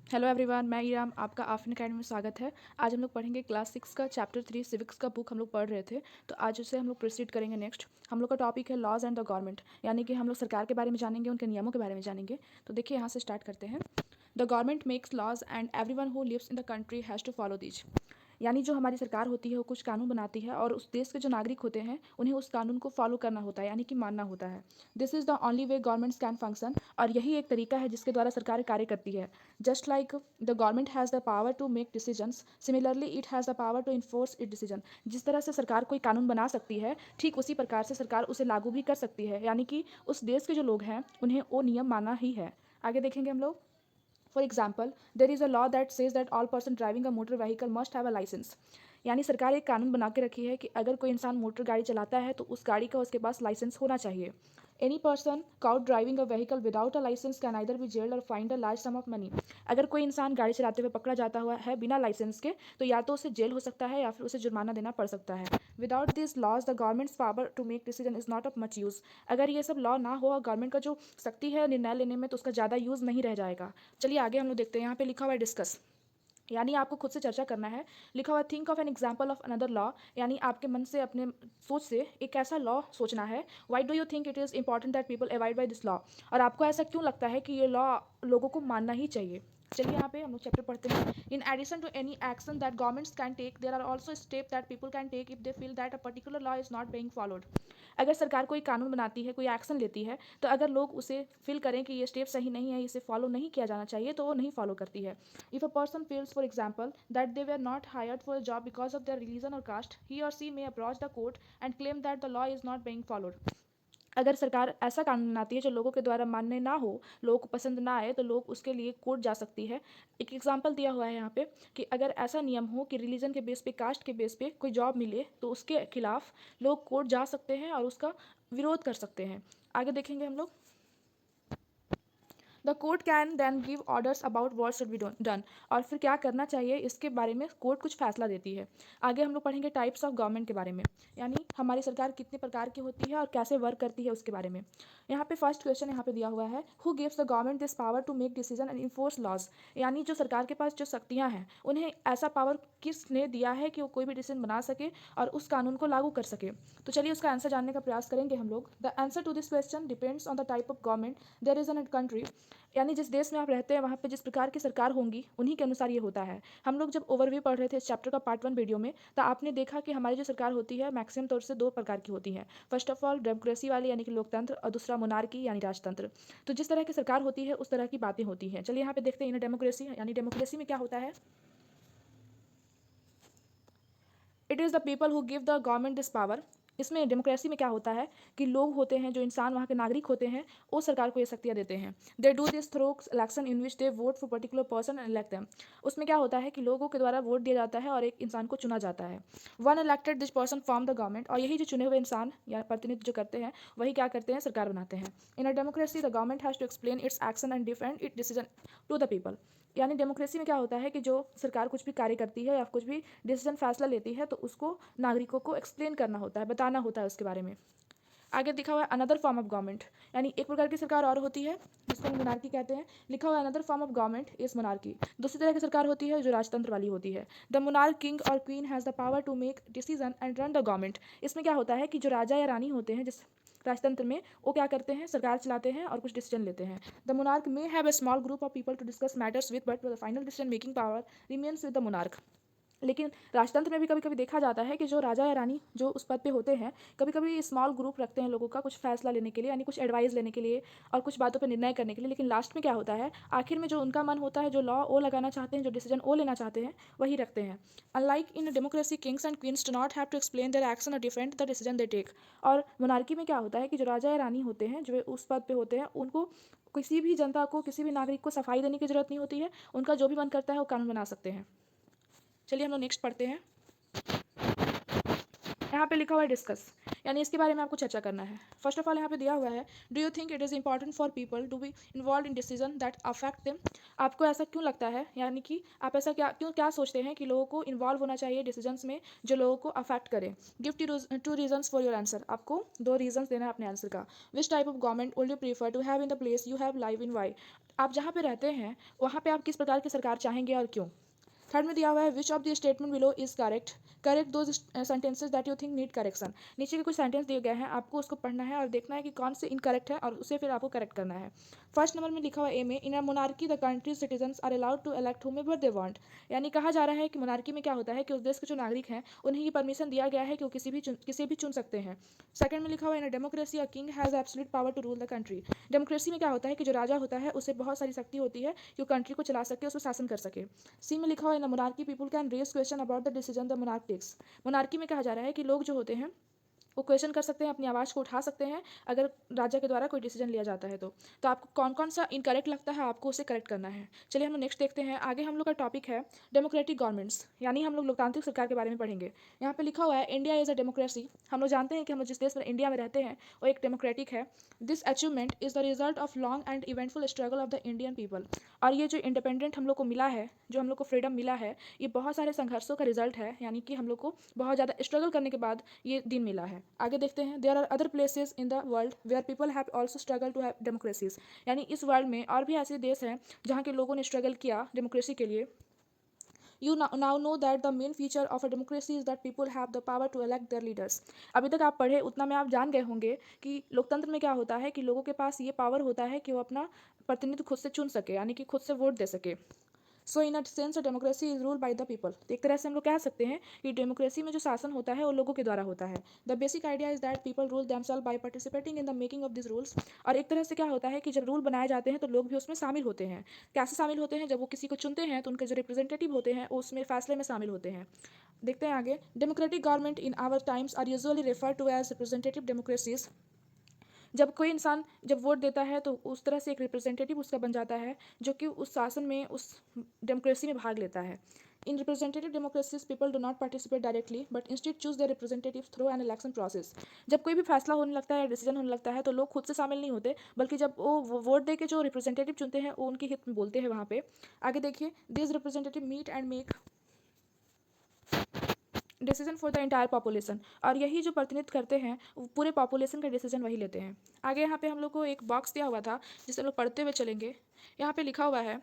Hello everyone, मैं ईराम, आपका आफिन academy में स्वागत है। आज हम लोग पढ़ेंगे क्लास 6 का चैप्टर 3 सिविक्स का बुक हम लोग पढ़ रहे थे। तो आज उससे हम लोग प्रोसीड करेंगे। नेक्स्ट हम लोग का टॉपिक है लॉज एंड द गवर्नमेंट, यानी कि हम लोग सरकार के बारे में जानेंगे, उनके नियमों के बारे में जानेंगे। तो देखिए यहाँ से स्टार्ट करते हैं। The government makes laws and everyone who lives in the country has to follow these. यानी जो हमारी सरकार होती है वो कुछ कानून बनाती है और उस देश के जो नागरिक होते हैं उन्हें उस कानून को फॉलो करना होता है, यानी कि मानना होता है। This is the only way governments can function, और यही एक तरीका है जिसके द्वारा सरकार कार्य करती है। Just like the government has the power to make decisions, similarly it has the power to enforce it decision. जिस तरह से सरकार कोई कानून बना सकती है, ठीक उसी प्रकार से सरकार उसे लागू भी कर सकती है, यानी कि उस देश के जो लोग हैं उन्हें वो नियम मानना ही है। आगे देखेंगे हम लोग। For example, there is a law that says that all person driving a motor vehicle must have a licence. यानी सरकार एक कानून बना के रखी है कि अगर कोई इंसान मोटर गाड़ी चलाता है तो उस गाड़ी का उसके पास लाइसेंस होना चाहिए। Any person caught driving a vehicle without a licence can either be jailed or fined a large sum of money. अगर कोई इंसान गाड़ी चलाते हुए पकड़ा जाता हुआ है बिना लाइसेंस के, तो या तो उसे जेल हो सकता है या फिर उसे जुर्माना देना पड़ सकता है। Without this laws the government's power to make decision is not of much use. अगर ये सब लॉ ना हो और गवर्नमेंट का जो शक्ति है निर्णय लेने में, तो उसका ज़्यादा यूज़ नहीं रह जाएगा। चलिए आगे हम लोग देखते हैं। यहाँ पे लिखा हुआ है डिस्कस, यानी आपको खुद से चर्चा करना है। लिखा हुआ think of an example of another law, यानी आपके मन से अपने सोच से एक ऐसा लॉ सोचना है। Why do you think it is important that people avoid by this law, और आपको ऐसा क्यों लगता है कि ये लॉ लोगों को मानना ही चाहिए। चलिए यहाँ पे हम लोग चैप्टर पढ़ते हैं। In addition to any action that governments can take, there are also step that people can take if they feel that a particular law is not being followed. अगर सरकार कोई कानून बनाती है, कोई एक्शन लेती है, तो अगर लोग उसे फील करें कि ये स्टेप सही नहीं है, इसे फॉलो नहीं किया जाना चाहिए, तो वो नहीं फॉलो करती है। If a person feels, for example, that they were not hired for a job because of their religion or caste, he or she may approach the court and claim that the law is not being followed. अगर सरकार ऐसा कानून बनाती है जो लोगों के द्वारा मान्य ना हो, लोगों को पसंद ना आए, तो लोग उसके लिए कोर्ट जा सकती है। एक एग्जांपल दिया हुआ है यहाँ पे कि अगर ऐसा नियम हो कि रिलीजन के बेस पे, कास्ट के बेस पे कोई जॉब मिले, तो उसके खिलाफ लोग कोर्ट जा सकते हैं और उसका विरोध कर सकते हैं। आगे देखेंगे हम लोग। The court can then give orders about what should be done, और फिर क्या करना चाहिए इसके बारे में कोर्ट कुछ फैसला देती है। आगे हम लोग पढ़ेंगे टाइप्स ऑफ गवर्नमेंट के बारे में, यानी हमारी सरकार कितने प्रकार की होती है और कैसे वर्क करती है उसके बारे में। यहाँ पे फर्स्ट क्वेश्चन यहाँ पे दिया हुआ है, who gives the government this power to make decision and enforce laws. यानी जो सरकार के पास जो शक्तियाँ हैं, उन्हें ऐसा पावर किसने दिया है कि वो कोई भी डिसीजन बना सके और उस कानून को लागू कर सके। तो चलिए उसका आंसर जानने का प्रयास करेंगे हम लोग। The answer to this question depends on the type of government there is in a country. यानी जिस देश में आप रहते हैं वहाँ पे जिस प्रकार की सरकार होंगी उन्हीं के अनुसार ये होता है। हम लोग जब ओवरव्यू पढ़ रहे थे इस चैप्टर का पार्ट 1 वीडियो में, तो आपने देखा कि हमारी जो सरकार होती है मैक्सिमम तौर से दो प्रकार की होती है। फर्स्ट ऑफ ऑल डेमोक्रेसी वाली, यानी कि लोकतंत्र, और दूसरा मोनार्की यानी राजतंत्र। तो जिस तरह की सरकार होती है उस तरह की बातें होती हैं। चलिए यहाँ पे देखते हैं इन डेमोक्रेसी, यानी डेमोक्रेसी में क्या होता है। It is the people who give the government this power. इसमें डेमोक्रेसी में क्या होता है कि लोग होते हैं, जो इंसान वहाँ के नागरिक होते हैं, वो सरकार को ये शक्तियाँ देते हैं। They do this through election in which they vote for particular person and elect them. उसमें क्या होता है कि लोगों के द्वारा वोट दिया जाता है और एक इंसान को चुना जाता है। One elected this person form the government, और यही जो चुने हुए इंसान या प्रतिनिधि जो करते हैं वही क्या करते हैं, सरकार बनाते हैं। In a democracy the government has to explain its action and defend it decision to the people. यानी डेमोक्रेसी में क्या होता है कि जो सरकार कुछ भी कार्य करती है या कुछ भी डिसीजन फैसला लेती है, तो उसको नागरिकों को एक्सप्लेन करना होता है, बताना होता है उसके बारे में। आगे लिखा हुआ है अनदर फॉर्म ऑफ गवर्नमेंट, यानी एक प्रकार की सरकार और होती है जिसको हम मोनार्की कहते हैं। लिखा हुआ है another form of government is monarchy. दूसरी तरह की सरकार होती है जो राजतंत्र वाली होती है। द मोनार्क किंग और queen has the power to make decision and run the government. इसमें क्या होता है कि जो राजा या रानी होते हैं जिस राजतंत्र में, वो क्या करते हैं, सरकार चलाते हैं और कुछ डिसीजन लेते हैं। The monarch may have a small group of people to discuss matters with, but the final decision making power remains with the monarch. लेकिन राजतंत्र में भी कभी कभी देखा जाता है कि जो राजा या रानी जो उस पद पे होते हैं, कभी कभी स्मॉल ग्रुप रखते हैं लोगों का कुछ फैसला लेने के लिए, यानी कुछ एडवाइस लेने के लिए और कुछ बातों पे निर्णय करने के लिए। लेकिन लास्ट में क्या होता है, आखिर में जो उनका मन होता है, जो लॉ वो लगाना चाहते हैं, जो डिसीजन वो लेना चाहते हैं, वही रखते हैं। Unlike in democracy, kings and queens do not have to explain their action और defend the decision they take. और मोनार्की में क्या होता है कि जो राजा या रानी होते हैं, जो उस पद पे होते हैं, उनको किसी भी जनता को, किसी भी नागरिक को सफाई देने की जरूरत नहीं होती है। उनका जो भी मन करता है वो कानून बना सकते हैं। चलिए हम लोग नेक्स्ट पढ़ते हैं। यहाँ पे लिखा हुआ है डिस्कस, यानी इसके बारे में आपको चर्चा करना है। फर्स्ट ऑफ ऑल यहाँ पे दिया हुआ है, do you think it is important for people to be involve in decision that affect them. आपको ऐसा क्यों लगता है, यानी कि आप ऐसा क्या सोचते हैं कि लोगों को इन्वॉल्व होना चाहिए डिसीजंस में जो लोगों को अफेक्ट करे। Give two reasons for your answer, आपको 2 रीजन्स देना है अपने आंसर का। Which type of government would you prefer to have in the place you have live in why, आप जहाँ पे रहते हैं वहाँ पे आप किस प्रकार की सरकार चाहेंगे और क्यों। थर्ड में दिया हुआ है, which of the statement below is correct, correct those sentences that you think need correction. नीचे के कुछ सेंटेंस दिए गए हैं, आपको उसको पढ़ना है और देखना है कि कौन से इनकरेक्ट है और उसे फिर आपको करेक्ट करना है। फर्स्ट नंबर में लिखा हुआ ए में, in a monarchy the country citizens are allowed to elect whomever they want, यानी कहा जा रहा है कि मोनार्की में क्या होता है कि उस देश के जो नागरिक हैं उन्हें ये परमिशन दिया गया है कि वो किसी भी चुन सकते हैं। सेकंड में लिखा हुआ है, in a democracy a king has absolute power to rule the country. Democracy में क्या होता है कि जो राजा होता है उसे बहुत सारी शक्ति होती है कि वो कंट्री को चला सके, उसको शासन कर सके। सी में लिखा हुआ है, in monarchy people can raise question about the decision the monarch takes. Monarchy में कहा जा रहा है कि लोग जो होते हैं वो क्वेश्चन कर सकते हैं, अपनी आवाज़ को उठा सकते हैं अगर राजा के द्वारा कोई डिसीजन लिया जाता है तो आपको कौन कौन सा इनकरेक्ट लगता है आपको उसे करेक्ट करना है। चलिए हम लोग नेक्स्ट देखते हैं। आगे हम लोग का टॉपिक है डेमोक्रेटिक गवर्नमेंट्स, यानी हम लोग लोकतांत्रिक सरकार के बारे में पढ़ेंगे। यहाँ पे लिखा हुआ है, इंडिया इज़ अ डेमोक्रेसी। हम लोग जानते हैं कि हम लोग जिस देश में इंडिया में रहते हैं वो एक डेमोक्रेटिक है। This achievement is the result of long and eventful struggle of the Indian people. और ये जो इंडिपेंडेंट हम लोग को मिला है, जो हम लोग को फ्रीडम मिला है, ये बहुत सारे संघर्षों का रिजल्ट है, यानी कि हम लोग को बहुत ज़्यादा स्ट्रगल करने के बाद ये दिन मिला है। आगे देखते हैं, there are other places in the world where people have also struggle to have democracies, यानी इस वर्ल्ड में और भी ऐसे देश हैं जहाँ के लोगों ने स्ट्रगल किया डेमोक्रेसी के लिए। You now know that the main feature of a democracy is that people have the power to elect their leaders। अभी तक आप पढ़े उतना में आप जान गए होंगे कि लोकतंत्र में क्या होता है कि लोगों के पास ये पावर होता है कि वो अपना प्रतिनिधि खुद से चुन सके, यानी कि खुद से वोट दे सके। So in a sense democracy is ruled by the people. तो एक तरह से हम लोग कह सकते हैं कि डेमोक्रेसी में जो शासन होता है वो लोगों के द्वारा होता है। The basic idea is that people rule themself by participating in the making of this rules. और एक तरह से क्या होता है कि जब रूल बनाए जाते हैं तो लोग भी उसमें शामिल होते हैं। कैसे शामिल होते हैं, जब वो किसी को चुनते हैं तो उनके जो रिप्रेजेंटेटिव होते हैं वो उसमें फैसले में शामिल होते हैं। देखते हैं आगे, democratic government in our times are usually refer to as representative democracies. जब कोई इंसान जब वोट देता है तो उस तरह से एक रिप्रेजेंटेटिव उसका बन जाता है जो कि उस शासन में, उस डेमोक्रेसी में भाग लेता है। In representative democracies people do not participate directly but instead choose their representative through an election process. जब कोई भी फैसला होने लगता है, डिसीजन होने लगता है, तो लोग खुद से शामिल नहीं होते, बल्कि जब वो वोट दे के जो रिप्रेजेंटेटिव चुनते हैं वो उनके हित में बोलते हैं वहाँ पे। आगे देखिए, this representative meet and make decision for the entire population. और यही जो प्रतिनिधित्व करते हैं वो पूरे पॉपुलेशन का डिसीजन वही लेते हैं। आगे यहाँ पे हम लोग को एक बॉक्स दिया हुआ था जिसे हम लोग पढ़ते हुए चलेंगे। यहाँ पे लिखा हुआ है,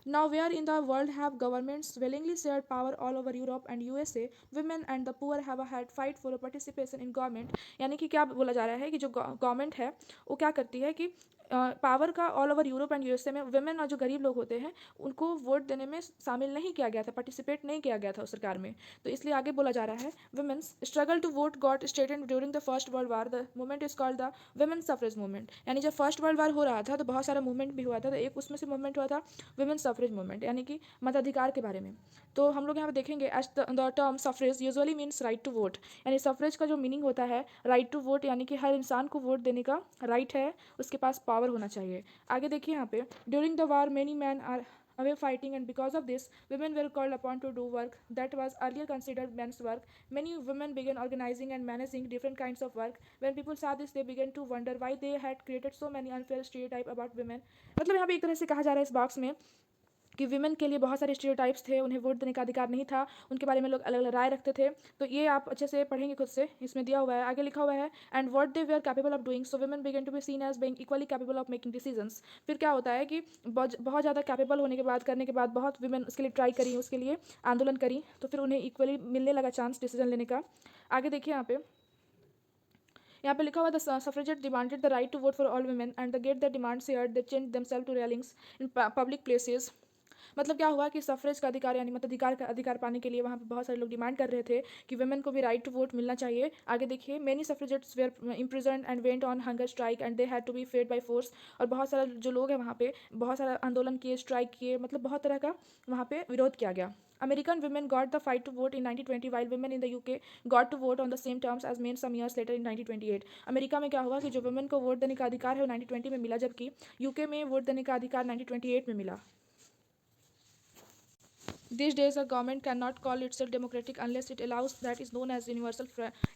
Now where in the world have governments willingly shared power all over Europe and USA, women and the poor have had fight for participation in government। यानी कि क्या बोला जा रहा है कि जो गवर्नमेंट है वो क्या करती है कि पावर का all over Europe and USA में वुमेन और जो गरीब लोग होते हैं उनको वोट देने में शामिल नहीं किया गया था, पार्टिसिपेट नहीं किया गया था उस सरकार में। तो इसलिए आगे बोला जा रहा है, women's struggle to vote got started during the first world war, the movement is called the women suffrage movement. यानी जब फर्स्ट वर्ल्ड वार हो रहा था तो बहुत सारा मूवमेंट भी हुआ था, तो एक उसमें से मूवमेंट हुआ था वुमेन सफरेज मूवमेंट, यानी कि मताधिकार के बारे में। तो हम लोग यहाँ पे देखेंगे, as the term suffrage usually means right to vote, यानी सफरेज का जो मीनिंग होता है राइट टू वोट, यानी कि हर इंसान को वोट देने का राइट है, उसके पास पावर होना चाहिए। आगे देखिए यहाँ पे, during the war many men are away fighting and because of this women were called upon to do work that was earlier considered men's work. Many women began organizing and managing different kinds of work. When people saw this they began to wonder why they had created so many unfair stereotype about women। मतलब यहाँ पे एक तरह से कहा जा रहा है इस बॉक्स में कि विमेन के लिए बहुत सारे स्टीरियोटाइप्स थे, उन्हें वोट देने का अधिकार नहीं था, उनके बारे में लोग अलग अलग राय रखते थे। तो ये आप अच्छे से पढ़ेंगे खुद से, इसमें दिया हुआ है। आगे लिखा हुआ है, and what they were capable of doing, so women began to be seen as being equally capable of making decisions. फिर क्या होता है कि बहुत ज़्यादा कैपेबल होने के बाद, करने के बाद, बहुत वुमेन उसके लिए ट्राई करी, उसके लिए आंदोलन करी, तो फिर उन्हें इक्वली मिलने लगा चांस डिसीजन लेने का। आगे देखिए यहाँ पे लिखा हुआ, the suffragette demanded the right to vote for all women and the get the demand shared the change themselves to railings in public places. मतलब क्या हुआ कि सफरेज का अधिकार, यानी मताधिकार का अधिकार पाने के लिए वहाँ पे बहुत सारे लोग डिमांड कर रहे थे कि वुमेन को भी राइट टू वोट मिलना चाहिए। आगे देखिए, many suffragettes were imprisoned and went on hunger strike and they had to be fed by force. और बहुत सारा जो लोग हैं वहाँ पे बहुत सारा आंदोलन किए, स्ट्राइक किए, मतलब बहुत तरह का वहाँ पे विरोध किया गया। American women got the fight to vote in 1920 while women in the UK got to vote on the same terms as men some years later in 1928। America में क्या हुआ कि जो वुमेन को वोट देने का अधिकार है वो 1920 में मिला, जबकि यूके में वोट देने का अधिकार 1928 में मिला। These days, a government cannot call itself democratic unless it allows that is known as universal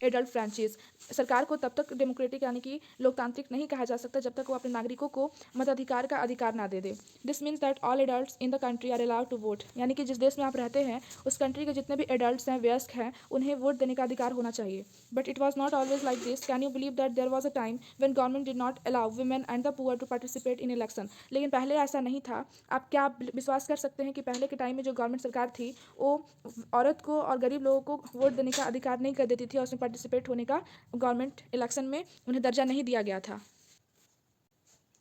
adult franchise. सरकार को तब तक डेमोक्रेटिक यानी कि लोकतांत्रिक नहीं कहा जा सकता जब तक वो अपने नागरिकों को मताधिकार का अधिकार ना दे दे. This means that all adults in the country are allowed to vote. यानी कि जिस देश में आप रहते हैं उस कंट्री के जितने भी एडल्ट्स हैं, वयस्क हैं, उन्हें वोट देने का अधिकार होना चाहिए. But it was not always like this. Can you believe that there was a time when government did not allow women and the poor to participate in election. लेकिन पहले ऐसा नहीं था. आप क्या विश्वास कर सकते हैं कि पहले के टाइम में जो गवर्नमेंट सरकार थी वो औरत को और गरीब लोगों को वोट देने का अधिकार नहीं कर देती थी और उसमें पार्टिसिपेट होने का गवर्नमेंट इलेक्शन में उन्हें दर्जा नहीं दिया गया था.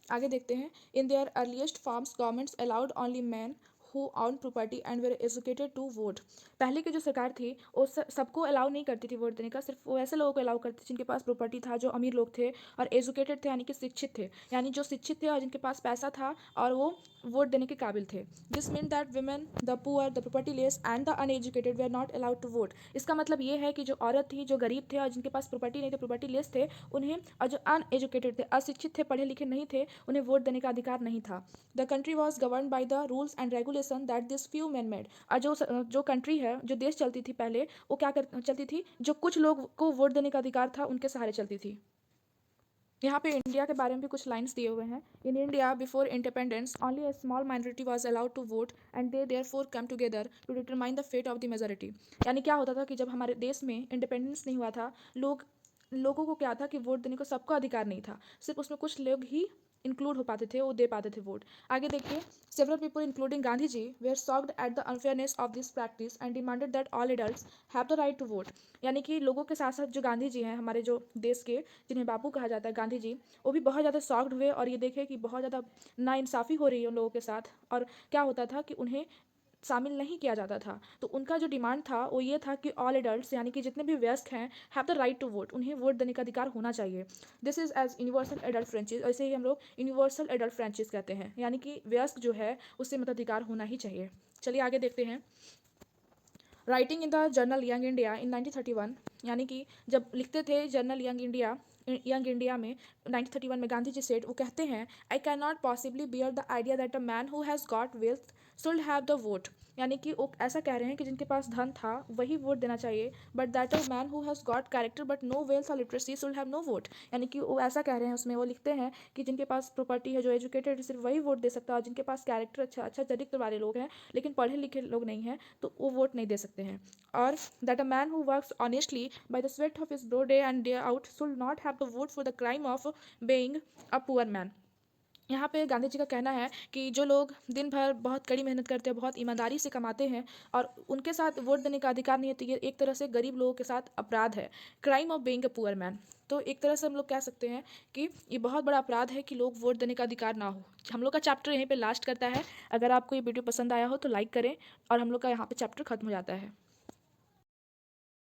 आगे देखते हैं. In their earliest forms governments allowed only men who own property and were educated to vote. पहले की जो सरकार थी वो सबको अलाउ नहीं करती थी वोट देने का. सिर्फ वो ऐसे लोगों को अलाउ करती थी जिनके पास प्रॉपर्टी था, जो अमीर लोग थे और एजुकेटेड थे यानी कि शिक्षित थे. यानी जो शिक्षित थे और जिनके पास पैसा था और वो वोट देने के काबिल थे. This mean that women, the poor, the propertyless and the uneducated were not allowed to vote. इसका मतलब ये है कि जो औरत थी, जो गरीब थे और जिनके पास प्रॉपर्टी नहीं थे, प्रॉपर्टी लेस थे, उन्हें, और जो अनएजुकेटेड थे, अशिक्षित थे, पढ़े लिखे नहीं थे, उन्हें वोट देने का अधिकार नहीं था. The country was govern by the rules and regulation that this few man made. और जो कंट्री है, जो देश चलती थी पहले, वो क्या चलती थी, जो कुछ लोग को वोट देने का अधिकार था उनके सहारे चलती थी. यहाँ पे इंडिया के बारे में भी कुछ लाइन्स दिए हुए हैं. In India before independence only a small minority was allowed to vote and they therefore come together to determine the fate of the majority. यानी क्या होता था कि जब हमारे देश में इंडिपेंडेंस नहीं हुआ था, लोगों को क्या था कि वोट देने को सबको अधिकार नहीं था. सिर्फ उसमें कुछ लोग ही इंक्लूड हो पाते थे, वो दे पाते थे वोट. आगे देखिए. Several people including Gandhi ji were shocked at the unfairness of this practice and demanded that all adults have the right to vote. यानी कि लोगों के साथ साथ जो गांधी जी हैं, हमारे जो देश के, जिन्हें बापू कहा जाता है, गांधी जी, वो भी बहुत ज़्यादा शॉक्ड हुए और ये देखे कि बहुत ज़्यादा नाइंसाफ़ी हो रही है उन लोगों के साथ. और क्या होता था कि उन्हें शामिल नहीं किया जाता था. तो उनका जो डिमांड था वो ये था कि ऑल एडल्ट्स यानी कि जितने भी वयस्क हैं have the right to vote. उन्हें वोट देने का अधिकार होना चाहिए. This is as universal adult franchise. ऐसे ही हम लोग यूनिवर्सल एडल्ट फ्रेंचाइज कहते हैं. यानी कि वयस्क जो है उससे मताधिकार होना ही चाहिए. चलिए आगे देखते हैं. Writing in the journal young India in 1931. यानी कि जब लिखते थे जर्नल यंग इंडिया में 1931 में, गांधी जी सेठ, वो कहते हैं, I can not possibly bear the idea that a man who has got wealth should have the vote. यानी कि वो ऐसा कह रहे हैं कि जिनके पास धन था वही वोट देना चाहिए. But that a man who has got character but no wealth और literacy should have no vote. यानी कि वो ऐसा कह रहे हैं, उसमें वो लिखते हैं कि जिनके पास प्रॉपर्टी है, जो एजुकेटेड है, सिर्फ वही वोट दे सकता है. और जिनके पास कैरेक्टर अच्छा चरित्र वाले लोग हैं लेकिन पढ़े लिखे लोग नहीं हैं, तो वो वोट नहीं दे सकते हैं. और that a man who works honestly by the sweat of his brow day and day out should not have to vote for the crime of being a poor man. यहाँ पे गांधी जी का कहना है कि जो लोग दिन भर बहुत कड़ी मेहनत करते हैं, बहुत ईमानदारी से कमाते हैं, और उनके साथ वोट देने का अधिकार नहीं है, तो ये एक तरह से गरीब लोगों के साथ अपराध है. Crime of being a poor man. तो एक तरह से हम लोग कह सकते हैं कि ये बहुत बड़ा अपराध है कि लोग वोट देने का अधिकार ना हो. हम लोग का चैप्टर यहीं पे लास्ट करता है. अगर आपको ये वीडियो पसंद आया हो तो लाइक करें, और हम लोग का यहाँ पे चैप्टर खत्म हो जाता है.